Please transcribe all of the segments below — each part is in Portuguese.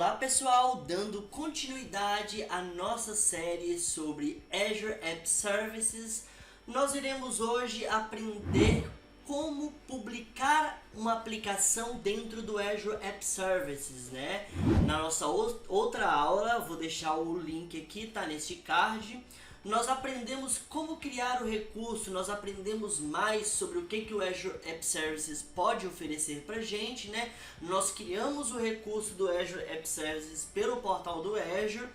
Olá pessoal, dando continuidade à nossa série sobre Azure App Services, nós iremos hoje aprender como publicar uma aplicação dentro do Azure App Services, né? Na nossa outra aula, vou deixar o link aqui, tá nesse card. Nós aprendemos como criar o recurso, nós aprendemos mais sobre o que o Azure App Services pode oferecer para a gente, né? Nós criamos o recurso do Azure App Services pelo portal do Azure,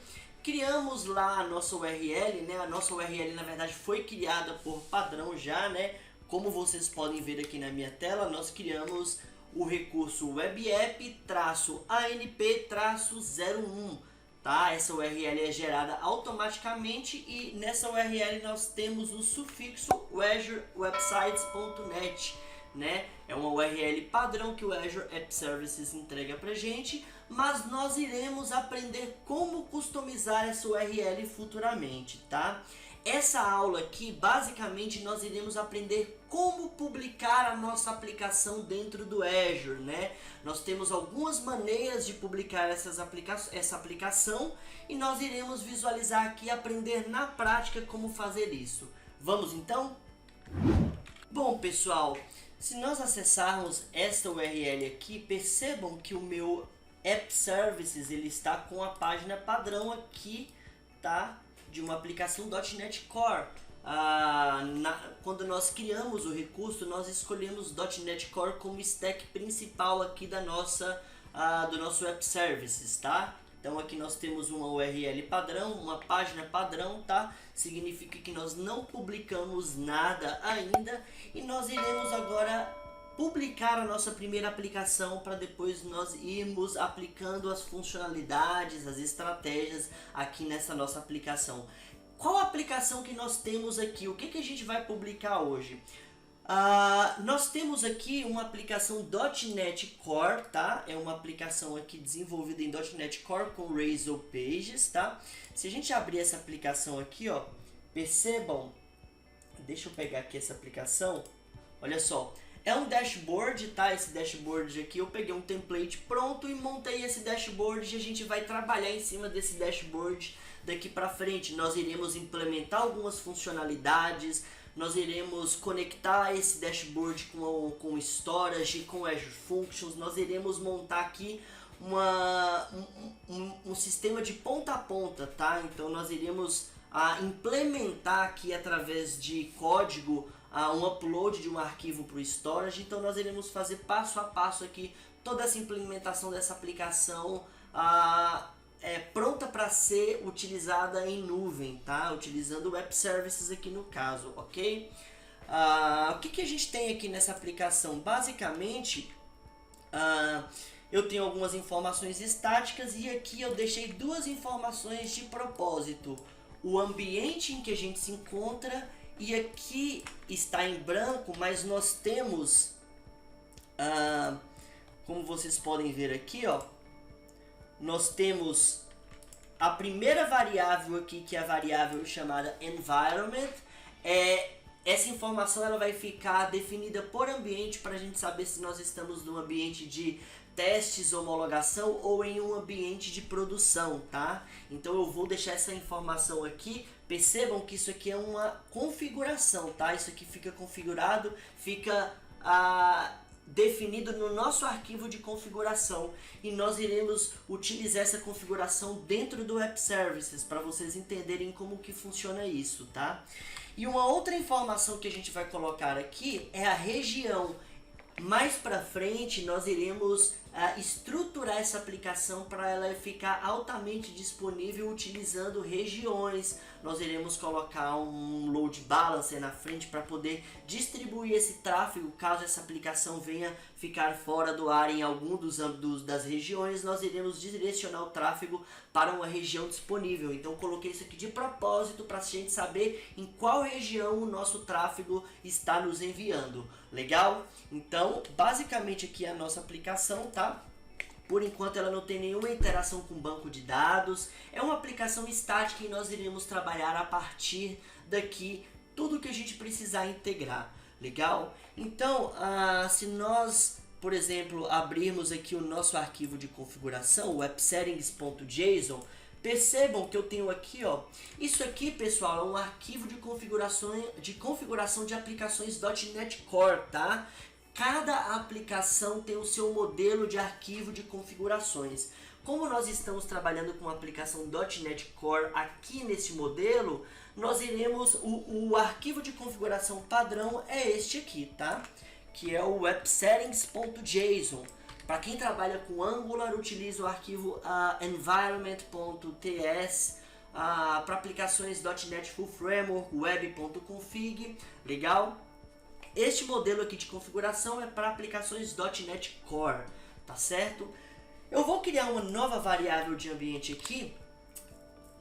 criamos lá a nossa URL, né? A nossa URL na verdade foi criada por padrão já, né? Como vocês podem ver aqui na minha tela, nós criamos o recurso webapp-anp-01. Tá? Essa URL é gerada automaticamente e nessa URL nós temos o sufixo azurewebsites.net, né? É uma URL padrão que o Azure App Services entrega pra gente, mas nós iremos aprender como customizar essa URL futuramente, tá? Essa aula aqui, basicamente, nós iremos aprender como publicar a nossa aplicação dentro do Azure, né? Nós temos algumas maneiras de publicar essa aplicação e nós iremos visualizar aqui e aprender na prática como fazer isso. Vamos então? Bom, pessoal, se nós acessarmos esta URL aqui, percebam que o meu App Services ele está com a página padrão aqui, tá? De uma aplicação .NET Core. Quando nós criamos o recurso, nós escolhemos .NET Core como stack principal aqui do nosso App Services, tá? Então aqui nós temos uma URL padrão, uma página padrão, tá? Significa que nós não publicamos nada ainda e nós iremos agora publicar a nossa primeira aplicação para depois nós irmos aplicando as funcionalidades, as estratégias aqui nessa nossa aplicação. Qual aplicação que nós temos aqui? O que a gente vai publicar hoje? Nós temos aqui uma aplicação .NET Core, tá? É uma aplicação aqui desenvolvida em .NET Core com Razor Pages, tá? Se a gente abrir essa aplicação aqui, ó, percebam, deixa eu pegar aqui essa aplicação, olha só. É um dashboard, tá? Esse dashboard aqui, eu peguei um template pronto e montei esse dashboard e a gente vai trabalhar em cima desse dashboard daqui para frente. Nós iremos implementar algumas funcionalidades, nós iremos conectar esse dashboard com Storage, com Azure Functions, nós iremos montar aqui um sistema de ponta a ponta, tá? Então nós iremos implementar aqui através de código um upload de um arquivo para o Storage. Então nós iremos fazer passo a passo aqui toda essa implementação dessa aplicação pronta para ser utilizada em nuvem, tá? Utilizando o App Services aqui no caso, ok? O que a gente tem aqui nessa aplicação? Basicamente, eu tenho algumas informações estáticas e aqui eu deixei duas informações de propósito. O ambiente em que a gente se encontra e aqui está em branco, mas nós temos, como vocês podem ver aqui, ó, nós temos a primeira variável aqui, que é a variável chamada environment. Essa informação ela vai ficar definida por ambiente para a gente saber se nós estamos num ambiente de testes, homologação ou em um ambiente de produção, tá? Então eu vou deixar essa informação aqui. Percebam que isso aqui é uma configuração, tá? Isso aqui fica configurado, fica definido no nosso arquivo de configuração e nós iremos utilizar essa configuração dentro do App Services para vocês entenderem como que funciona isso, tá? E uma outra informação que a gente vai colocar aqui é a região. Mais para frente nós iremos estruturar essa aplicação para ela ficar altamente disponível utilizando regiões. Nós iremos colocar um load balancer na frente para poder distribuir esse tráfego caso essa aplicação venha ficar fora do ar em algum das regiões. Nós iremos direcionar o tráfego para uma região disponível. Então coloquei isso aqui de propósito para a gente saber em qual região o nosso tráfego está nos enviando. Legal? Então basicamente aqui é a nossa aplicação, tá? Por enquanto ela não tem nenhuma interação com o banco de dados, é uma aplicação estática e nós iremos trabalhar a partir daqui tudo que a gente precisar integrar, legal? Então, se nós por exemplo, abrirmos aqui o nosso arquivo de configuração, o appsettings.json, percebam que eu tenho aqui, ó, isso aqui, pessoal, é um arquivo de configuração de aplicações .NET Core, tá? Cada aplicação tem o seu modelo de arquivo de configurações. Como nós estamos trabalhando com a aplicação .NET Core aqui nesse modelo, nós iremos, o arquivo de configuração padrão é este aqui, tá? Que é o appsettings.json. Para quem trabalha com Angular, utiliza o arquivo environment.ts. Para aplicações .NET Full Framework, web.config, legal? Este modelo aqui de configuração é para aplicações .NET Core, tá certo? Eu vou criar uma nova variável de ambiente aqui,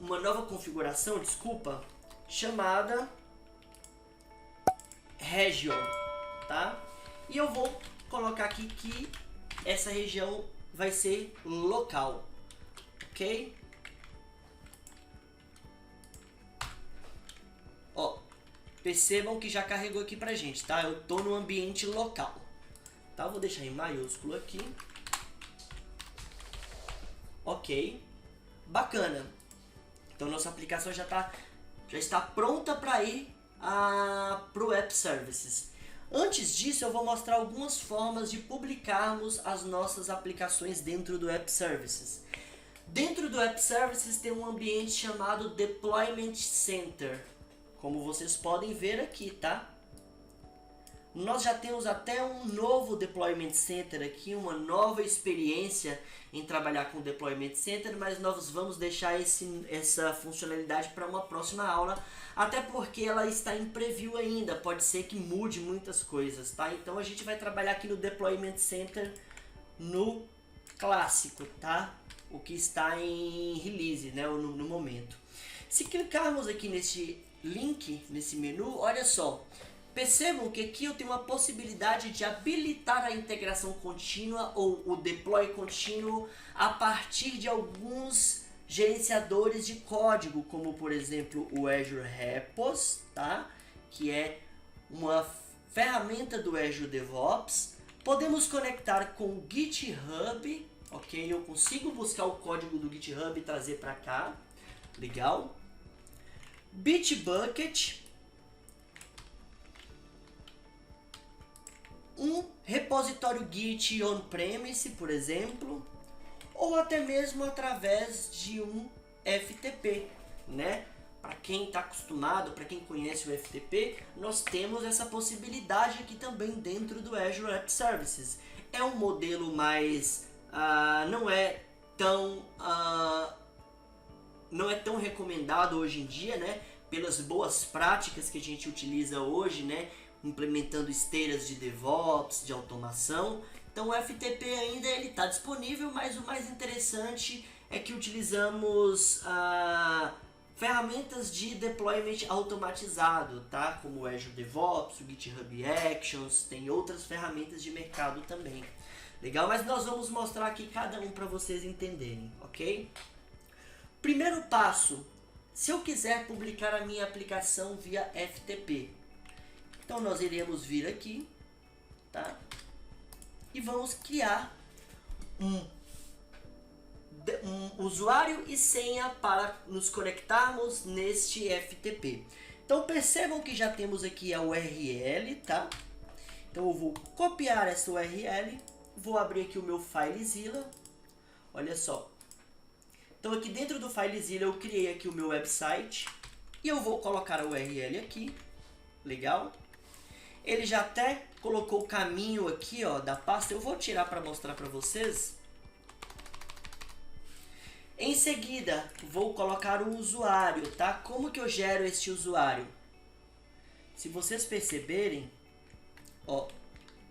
uma nova configuração, desculpa, chamada region, tá? E eu vou colocar aqui que essa região vai ser local, ok? Ó, percebam que já carregou aqui pra gente, tá? Eu tô no ambiente local, tá? Eu vou deixar em maiúsculo aqui. Ok, bacana. Então nossa aplicação já está pronta para ir para o App Services. Antes disso, eu vou mostrar algumas formas de publicarmos as nossas aplicações dentro do App Services. Dentro do App Services tem um ambiente chamado Deployment Center, como vocês podem ver aqui, tá? Nós já temos até um novo Deployment Center aqui, uma nova experiência em trabalhar com o Deployment Center, mas nós vamos deixar essa funcionalidade para uma próxima aula, até porque ela está em preview ainda, pode ser que mude muitas coisas, tá? Então a gente vai trabalhar aqui no Deployment Center no clássico, tá? O que está em release, né? No momento. Se clicarmos aqui nesse link, nesse menu, olha só. Percebam que aqui eu tenho uma possibilidade de habilitar a integração contínua ou o deploy contínuo a partir de alguns gerenciadores de código, como por exemplo o Azure Repos, tá? Que é uma ferramenta do Azure DevOps. Podemos conectar com o GitHub, ok? Eu consigo buscar o código do GitHub e trazer para cá, legal? Bitbucket, um repositório Git on-premise, por exemplo, ou até mesmo através de um FTP, né? Para quem está acostumado, para quem conhece o FTP, nós temos essa possibilidade aqui também dentro do Azure App Services. É um modelo mais, não é tão recomendado hoje em dia, né? Pelas boas práticas que a gente utiliza hoje, né? Implementando esteiras de DevOps, de automação. Então o FTP ainda ele está disponível, mas o mais interessante é que utilizamos ferramentas de deployment automatizado, tá? Como o Azure DevOps, o GitHub Actions, tem outras ferramentas de mercado também. Legal? Mas nós vamos mostrar aqui cada um para vocês entenderem, ok? Primeiro passo, se eu quiser publicar a minha aplicação via FTP, então nós iremos vir aqui, tá? E vamos criar um usuário e senha para nos conectarmos neste FTP. Então percebam que já temos aqui a URL, tá? Então eu vou copiar essa URL, vou abrir aqui o meu FileZilla. Olha só. Então aqui dentro do FileZilla eu criei aqui o meu website e eu vou colocar a URL aqui. Legal? Ele já até colocou o caminho aqui, ó, da pasta. Eu vou tirar para mostrar para vocês. Em seguida, vou colocar o usuário, tá? Como que eu gero este usuário? Se vocês perceberem, ó,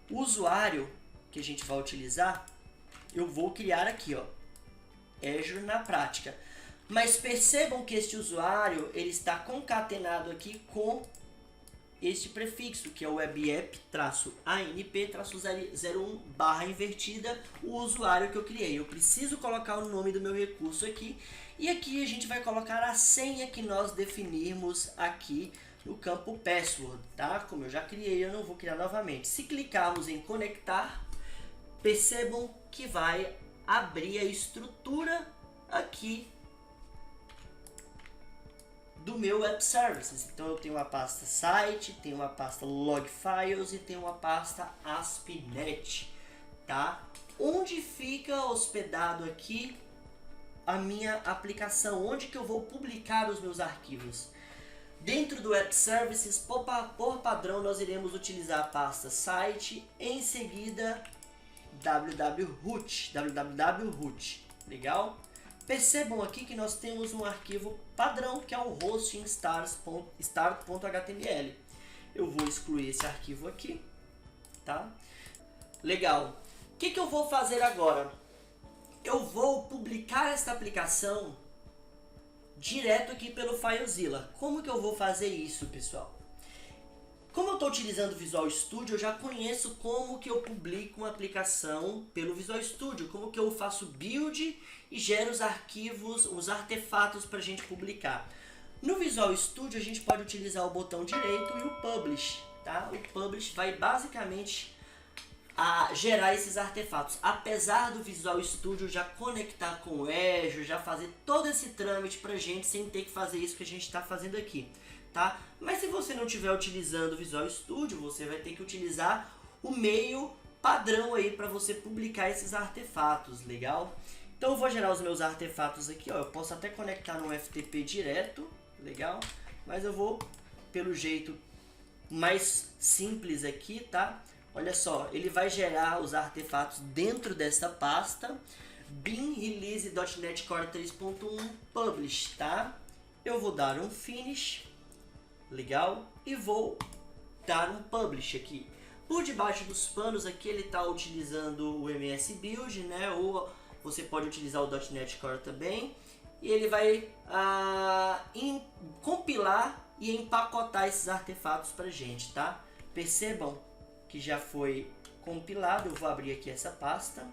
o usuário que a gente vai utilizar, eu vou criar aqui, ó, Azure na prática. Mas percebam que este usuário, ele está concatenado aqui com este prefixo, que é o webapp-anp-01/invertida, o usuário que eu criei. Eu preciso colocar o nome do meu recurso aqui, e aqui a gente vai colocar a senha que nós definirmos aqui no campo password, tá? Como eu já criei, eu não vou criar novamente. Se clicarmos em conectar, percebam que vai abrir a estrutura aqui do meu Web Services. Então eu tenho uma pasta site, tenho uma pasta log files e tenho uma pasta ASP.NET, tá? Onde fica hospedado aqui a minha aplicação, onde que eu vou publicar os meus arquivos. Dentro do Web Services, por padrão, nós iremos utilizar a pasta site, em seguida www.root, legal? Percebam aqui que nós temos um arquivo padrão, que é o hosting start.html. Eu vou excluir esse arquivo aqui, tá? Legal. O que eu vou fazer agora? Eu vou publicar esta aplicação direto aqui pelo FileZilla. Como que eu vou fazer isso, pessoal? Como eu estou utilizando o Visual Studio, eu já conheço como que eu publico uma aplicação pelo Visual Studio, como que eu faço build e gero os arquivos, os artefatos para a gente publicar. No Visual Studio a gente pode utilizar o botão direito e o Publish, tá? O Publish vai basicamente gerar esses artefatos. Apesar do Visual Studio já conectar com o Azure, já fazer todo esse trâmite para a gente sem ter que fazer isso que a gente está fazendo aqui. Tá? Mas se você não estiver utilizando o Visual Studio, você vai ter que utilizar o meio padrão aí para você publicar esses artefatos, legal? Então eu vou gerar os meus artefatos aqui, ó. Eu posso até conectar no FTP direto, legal? Mas eu vou pelo jeito mais simples aqui, tá? Olha só, ele vai gerar os artefatos dentro dessa pasta bin release.NET Core 3.1 publish, tá? Eu vou dar um finish. Legal? E vou dar um publish aqui. Por debaixo dos panos aqui ele está utilizando o MS Build, né? Ou você pode utilizar o .NET Core também. E ele vai compilar e empacotar esses artefatos para gente, tá? Percebam que já foi compilado. Eu vou abrir aqui essa pasta.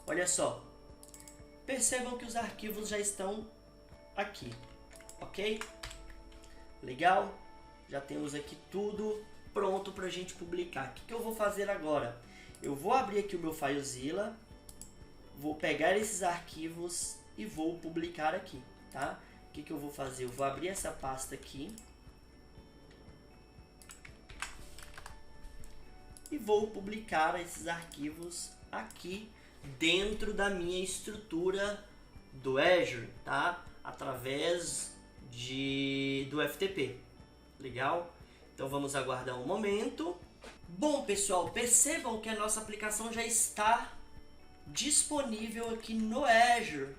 Olha só. Percebam que os arquivos já estão aqui, ok? Legal? Já temos aqui tudo pronto para a gente publicar. O que eu vou fazer agora? Eu vou abrir aqui o meu FileZilla, vou pegar esses arquivos e vou publicar aqui, tá? O que eu vou fazer? Eu vou abrir essa pasta aqui e vou publicar esses arquivos aqui dentro da minha estrutura do Azure, tá? Através do FTP, legal? Então vamos aguardar um momento. Bom, pessoal, percebam que a nossa aplicação já está disponível aqui no Azure.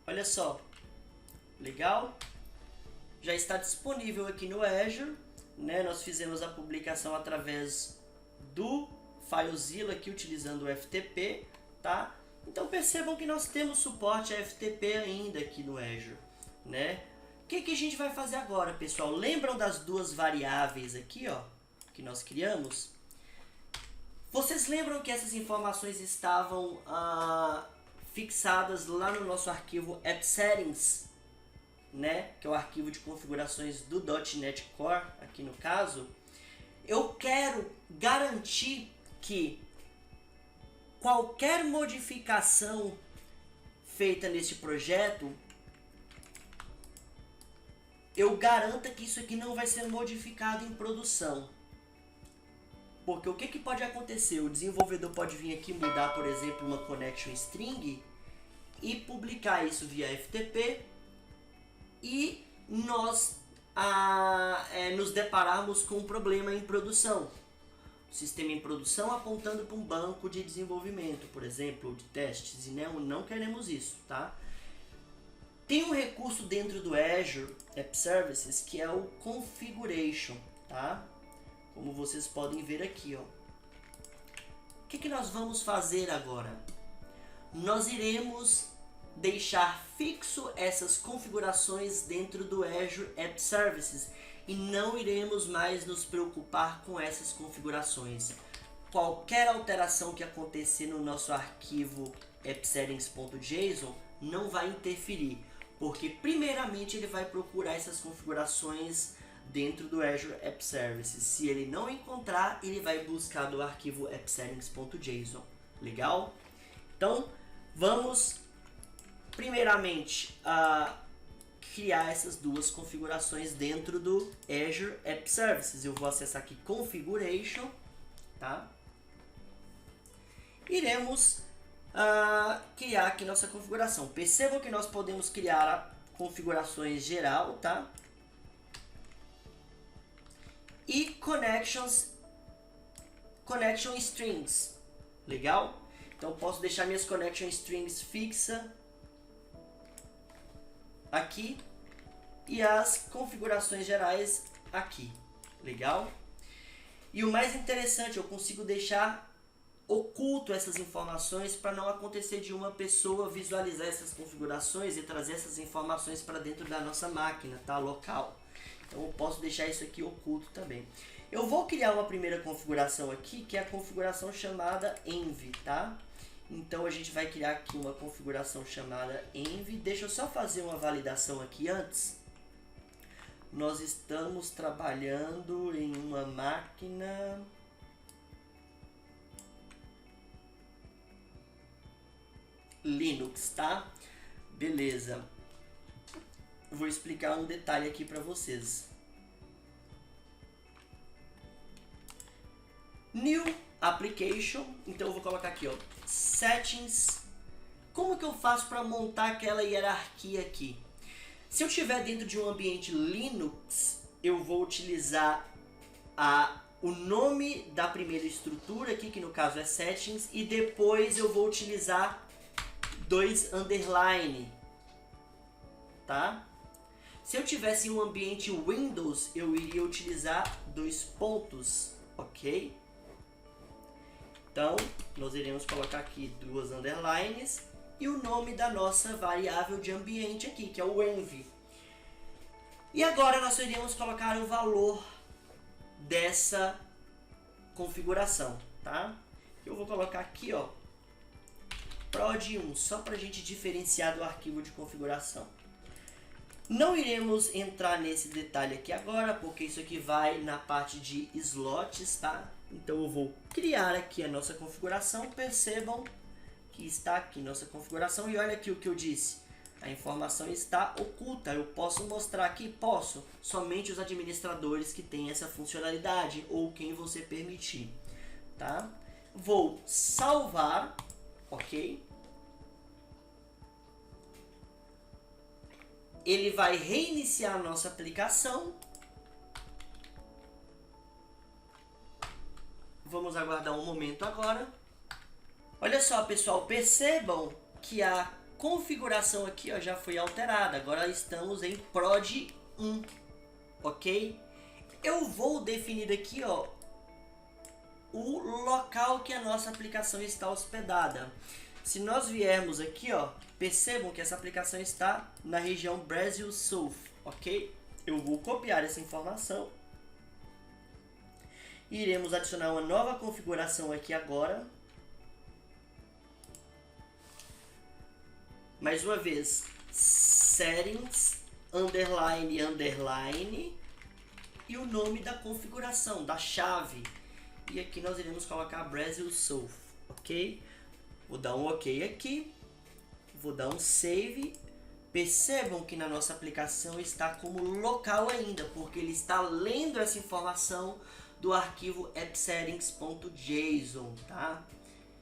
Olha só, legal? Já está disponível aqui no Azure, né? Nós fizemos a publicação através do FileZilla aqui utilizando o FTP, tá? Então percebam que nós temos suporte a FTP ainda aqui no Azure, né? O que a gente vai fazer agora, pessoal? Lembram das duas variáveis aqui, ó, que nós criamos? Vocês lembram que essas informações estavam fixadas lá no nosso arquivo AppSettings, né? Que é o arquivo de configurações do .NET Core, aqui no caso. Eu quero garantir que qualquer modificação feita nesse projeto, eu garanto que isso aqui não vai ser modificado em produção. Porque o que pode acontecer? O desenvolvedor pode vir aqui mudar, por exemplo, uma connection string e publicar isso via FTP e nós nos depararmos com um problema em produção. O sistema em produção apontando para um banco de desenvolvimento, por exemplo, ou de testes, e não queremos isso, tá? Tem um recurso dentro do Azure App Services que é o Configuration, tá? Como vocês podem ver aqui, ó. O que nós vamos fazer agora? Nós iremos deixar fixo essas configurações dentro do Azure App Services e não iremos mais nos preocupar com essas configurações. Qualquer alteração que acontecer no nosso arquivo appsettings.json não vai interferir, porque primeiramente ele vai procurar essas configurações dentro do Azure App Services. Se ele não encontrar, ele vai buscar do arquivo appsettings.json. Legal? Então, vamos primeiramente criar essas duas configurações dentro do Azure App Services. Eu vou acessar aqui Configuration, tá? Iremos criar aqui nossa configuração. Percebam que nós podemos criar configurações geral, tá? E connection strings, legal? Então eu posso deixar minhas connection strings fixa aqui e as configurações gerais aqui, legal? E o mais interessante, eu consigo deixar oculto essas informações para não acontecer de uma pessoa visualizar essas configurações e trazer essas informações para dentro da nossa máquina, tá? Local. Então eu posso deixar isso aqui oculto também. Eu vou criar uma primeira configuração aqui, que é a configuração chamada env, tá? Então a gente vai criar aqui uma configuração chamada env. Deixa eu só fazer uma validação aqui antes. Nós estamos trabalhando em uma máquina Linux, tá? Beleza. Vou explicar um detalhe aqui para vocês. New Application. Então eu vou colocar aqui, ó, Settings. Como que eu faço para montar aquela hierarquia aqui? Se eu estiver dentro de um ambiente Linux, eu vou utilizar o nome da primeira estrutura aqui, que no caso é Settings, e depois eu vou utilizar 2 underline, tá? Se eu tivesse em um ambiente Windows, eu iria utilizar 2 pontos, ok? Então, nós iremos colocar aqui 2 underlines e o nome da nossa variável de ambiente aqui, que é o env. E agora nós iremos colocar o valor dessa configuração, tá? Eu vou colocar aqui, ó, prod1, só para a gente diferenciar do arquivo de configuração. Não iremos entrar nesse detalhe aqui agora, porque isso aqui vai na parte de slots, tá? Então eu vou criar aqui a nossa configuração. Percebam que está aqui nossa configuração e olha aqui o que eu disse. A informação está oculta. Eu posso mostrar aqui? Posso. Somente os administradores que têm essa funcionalidade ou quem você permitir, tá? Vou salvar, ok? Ele vai reiniciar a nossa aplicação. Vamos aguardar um momento agora. Olha só, pessoal, percebam que a configuração aqui, ó, já foi alterada. Agora estamos em prod 1, ok? Eu vou definir aqui, ó, o local que a nossa aplicação está hospedada. Se nós viermos aqui, ó, percebam que essa aplicação está na região Brasil South, ok? Eu vou copiar essa informação. Iremos adicionar uma nova configuração aqui agora. Mais uma vez, settings, underline, underline, e o nome da configuração, da chave. E aqui nós iremos colocar Brasil South, ok? Vou dar um ok aqui, vou dar um save. Percebam que na nossa aplicação está como local ainda, porque ele está lendo essa informação do arquivo appsettings.json, tá?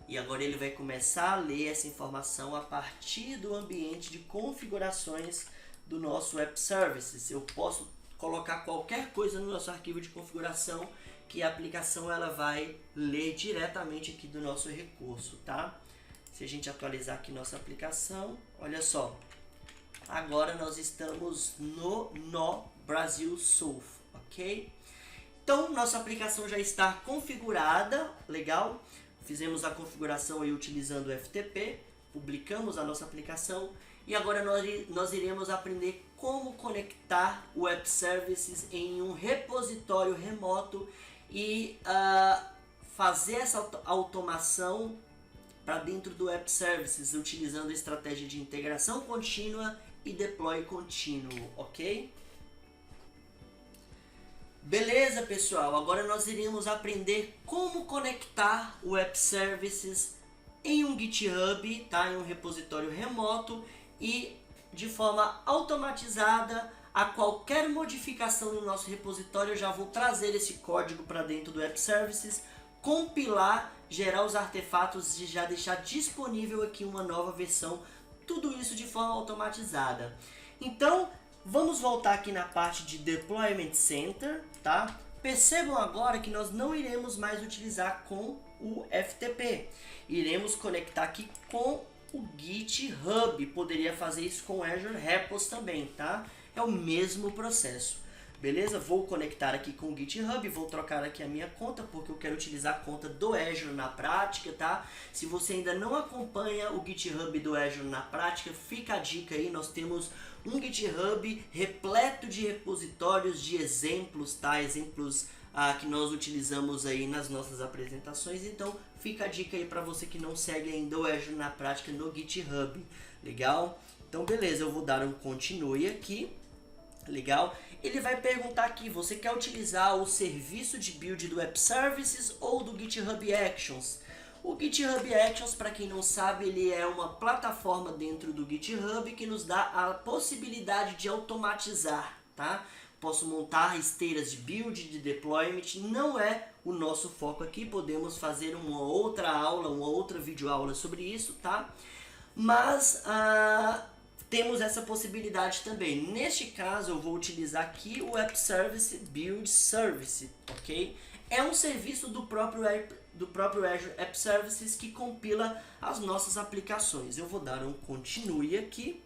E agora ele vai começar a ler essa informação a partir do ambiente de configurações do nosso App Services. Eu posso colocar qualquer coisa no nosso arquivo de configuração que a aplicação ela vai ler diretamente aqui do nosso recurso, tá? Se a gente atualizar aqui nossa aplicação, olha só. Agora nós estamos no Brasil South, ok? Então, nossa aplicação já está configurada, legal? Fizemos a configuração aí utilizando o FTP, publicamos a nossa aplicação e agora nós iremos aprender como conectar o App Services em um repositório remoto e fazer essa automação para dentro do App Services, utilizando a estratégia de integração contínua e deploy contínuo, ok? Beleza, pessoal? Agora nós iremos aprender como conectar o App Services em um GitHub, tá? Em um repositório remoto e de forma automatizada. A qualquer modificação no nosso repositório, eu já vou trazer esse código para dentro do App Services, compilar, gerar os artefatos e já deixar disponível aqui uma nova versão. Tudo isso de forma automatizada. Então, vamos voltar aqui na parte de Deployment Center, tá? Percebam agora que nós não iremos mais utilizar com o FTP. Iremos conectar aqui com o GitHub. Poderia fazer isso com o Azure Repos também, tá? É o mesmo processo. Beleza? Vou conectar aqui com o GitHub, vou trocar aqui a minha conta, porque eu quero utilizar a conta do Azure na prática, tá? Se você ainda não acompanha o GitHub do Azure na prática, fica a dica aí, nós temos um GitHub repleto de repositórios, de exemplos, tá? Exemplos que nós utilizamos aí nas nossas apresentações, então fica a dica aí para você que não segue ainda o Azure na prática no GitHub, legal? Então beleza, eu vou dar um continue aqui, legal? Ele vai perguntar aqui, você quer utilizar o serviço de build do App Services ou do GitHub Actions? O GitHub Actions, para quem não sabe, ele é uma plataforma dentro do GitHub que nos dá a possibilidade de automatizar, tá? Posso montar esteiras de build, de deployment, não é o nosso foco aqui, podemos fazer uma outra aula, uma outra videoaula sobre isso, tá? Mas temos essa possibilidade também. Neste caso, eu vou utilizar aqui o App Service Build Service, ok? É um serviço do próprio Azure App Services que compila as nossas aplicações. Eu vou dar um continue aqui,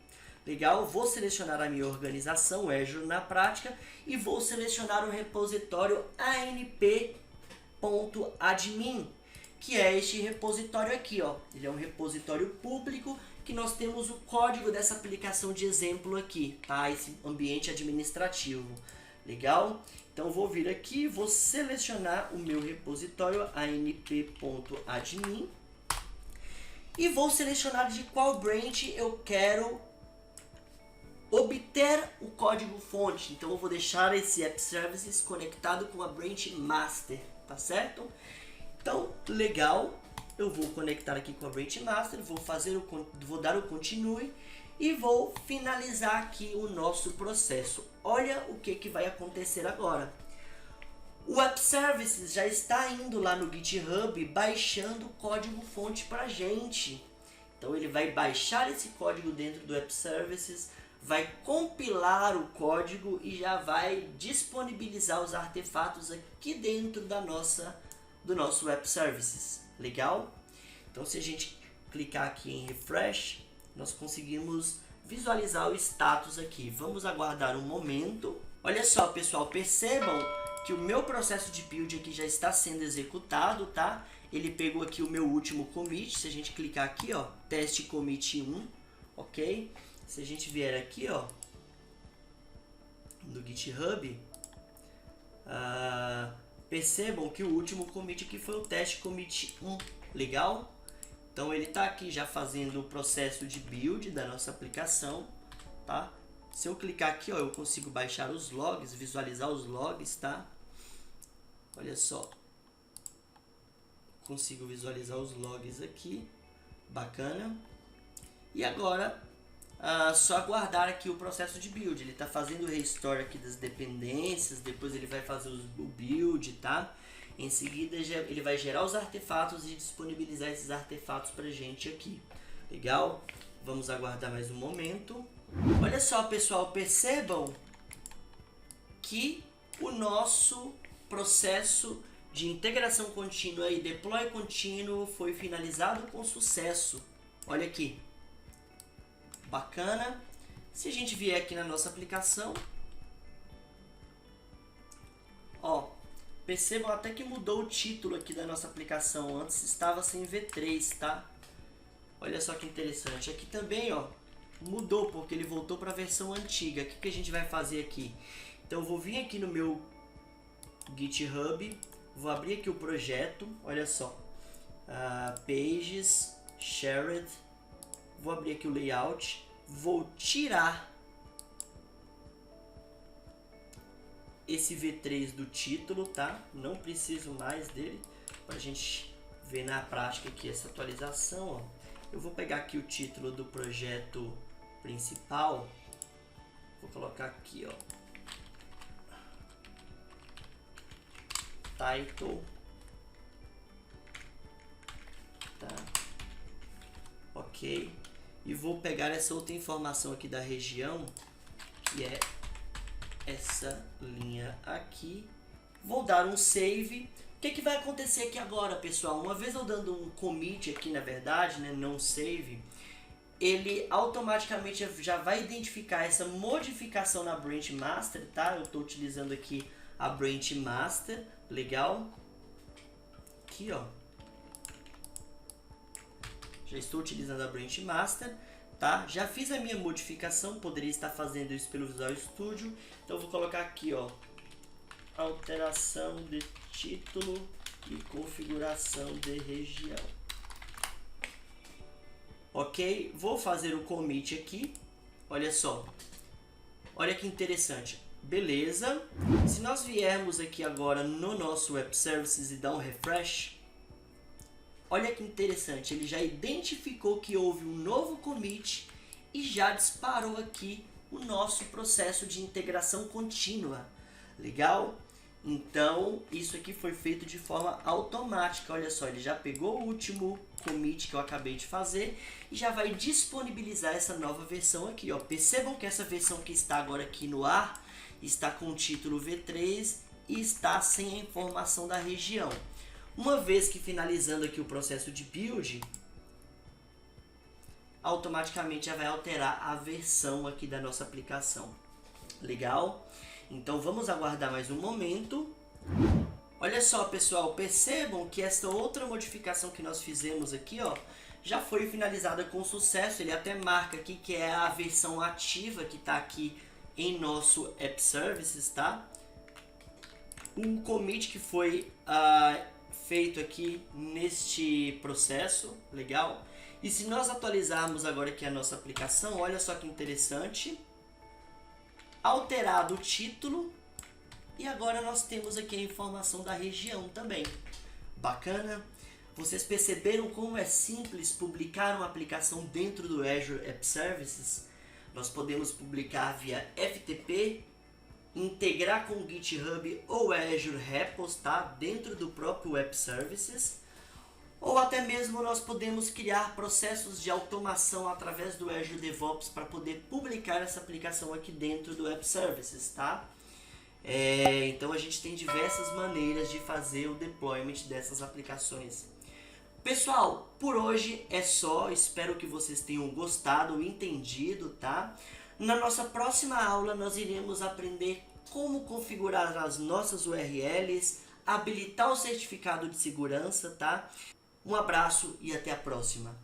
legal? Vou selecionar a minha organização Azure na prática e vou selecionar o repositório anp.admin, que é este repositório aqui, ó. Ele é um repositório público que nós temos o código dessa aplicação de exemplo aqui, tá? Esse ambiente administrativo, legal? Então vou vir aqui, vou selecionar o meu repositório anp.admin e vou selecionar de qual branch eu quero obter o código fonte. Então eu vou deixar esse App Services conectado com a branch master, tá certo? Então, legal. Eu vou conectar aqui com a branch master, vou dar o continue e vou finalizar aqui o nosso processo. Olha o que vai acontecer agora. O App Services já está indo lá no GitHub baixando o código fonte para a gente. Então ele vai baixar esse código dentro do App Services, vai compilar o código e já vai disponibilizar os artefatos aqui dentro do nosso App Services. Legal? Então se a gente clicar aqui em Refresh, nós conseguimos visualizar o status aqui. Vamos aguardar um momento. Olha só, pessoal, percebam que o meu processo de build aqui já está sendo executado, tá? Ele pegou aqui o meu último commit. Se a gente clicar aqui, ó, teste commit 1, ok? Se a gente vier aqui, ó, no GitHub, percebam que o último commit aqui foi o teste commit 1, legal? Então ele está aqui já fazendo o processo de build da nossa aplicação, tá? Se eu clicar aqui, ó, eu consigo baixar os logs, visualizar os logs, tá? Olha só, consigo visualizar os logs aqui, bacana. E agora, só aguardar aqui o processo de build. Ele está fazendo o restore aqui das dependências, depois ele vai fazer o build, tá? Em seguida ele vai gerar os artefatos e disponibilizar esses artefatos pra gente aqui. Legal? Vamos aguardar mais um momento. Olha só, pessoal, percebam que o nosso processo de integração contínua e deploy contínuo foi finalizado com sucesso. Olha aqui. Bacana. Se a gente vier aqui na nossa aplicação, ó, percebam até que mudou o título aqui da nossa aplicação. Antes estava sem V3, tá? Olha só que interessante. Aqui também, ó, mudou porque ele voltou para a versão antiga. O que a gente vai fazer aqui? Então eu vou vir aqui no meu GitHub, vou abrir aqui o projeto. Olha só, Pages, Shared. Vou abrir aqui o layout. Vou tirar esse V3 do título, tá? Não preciso mais dele para a gente ver na prática aqui essa atualização, ó. Eu vou pegar aqui o título do projeto principal, vou colocar aqui, ó, title, tá? Ok, e vou pegar essa outra informação aqui da região, que é essa linha aqui, vou dar um save. O que vai acontecer aqui agora, pessoal? Uma vez eu dando um commit aqui, na verdade, né, não save, ele automaticamente já vai identificar essa modificação na branch master, tá? Eu estou utilizando aqui a branch master, legal? Aqui, ó, já estou utilizando a branch master, tá? Já fiz a minha modificação, poderia estar fazendo isso pelo Visual Studio, então eu vou colocar aqui, ó, alteração de título e configuração de região. Ok, vou fazer o commit aqui, olha só, olha que interessante, beleza. Se nós viermos aqui agora no nosso Web Services e dar um refresh, olha que interessante, ele já identificou que houve um novo commit e já disparou aqui o nosso processo de integração contínua. Legal? Então, isso aqui foi feito de forma automática. Olha só, ele já pegou o último commit que eu acabei de fazer e já vai disponibilizar essa nova versão aqui, ó. Percebam que essa versão que está agora aqui no ar está com o título V3 e está sem a informação da região. Uma vez que finalizando aqui o processo de build, automaticamente já vai alterar a versão aqui da nossa aplicação. Legal? Então vamos aguardar mais um momento. Olha só, pessoal, percebam que essa outra modificação que nós fizemos aqui, ó, já foi finalizada com sucesso. Ele até marca aqui que é a versão ativa que está aqui em nosso App Services, tá? O commit que foi feito aqui neste processo, legal? E se nós atualizarmos agora aqui a nossa aplicação, olha só que interessante, alterado o título e agora nós temos aqui a informação da região também. Bacana? Vocês perceberam como é simples publicar uma aplicação dentro do Azure App Services? Nós podemos publicar via FTP, integrar com o GitHub ou Azure Repos, tá? Dentro do próprio App Services, ou até mesmo nós podemos criar processos de automação através do Azure DevOps para poder publicar essa aplicação aqui dentro do App Services, tá? Então a gente tem diversas maneiras de fazer o deployment dessas aplicações. Pessoal, por hoje é só, espero que vocês tenham gostado, entendido, tá? Na nossa próxima aula nós iremos aprender como configurar as nossas URLs, habilitar o certificado de segurança, tá? Um abraço e até a próxima.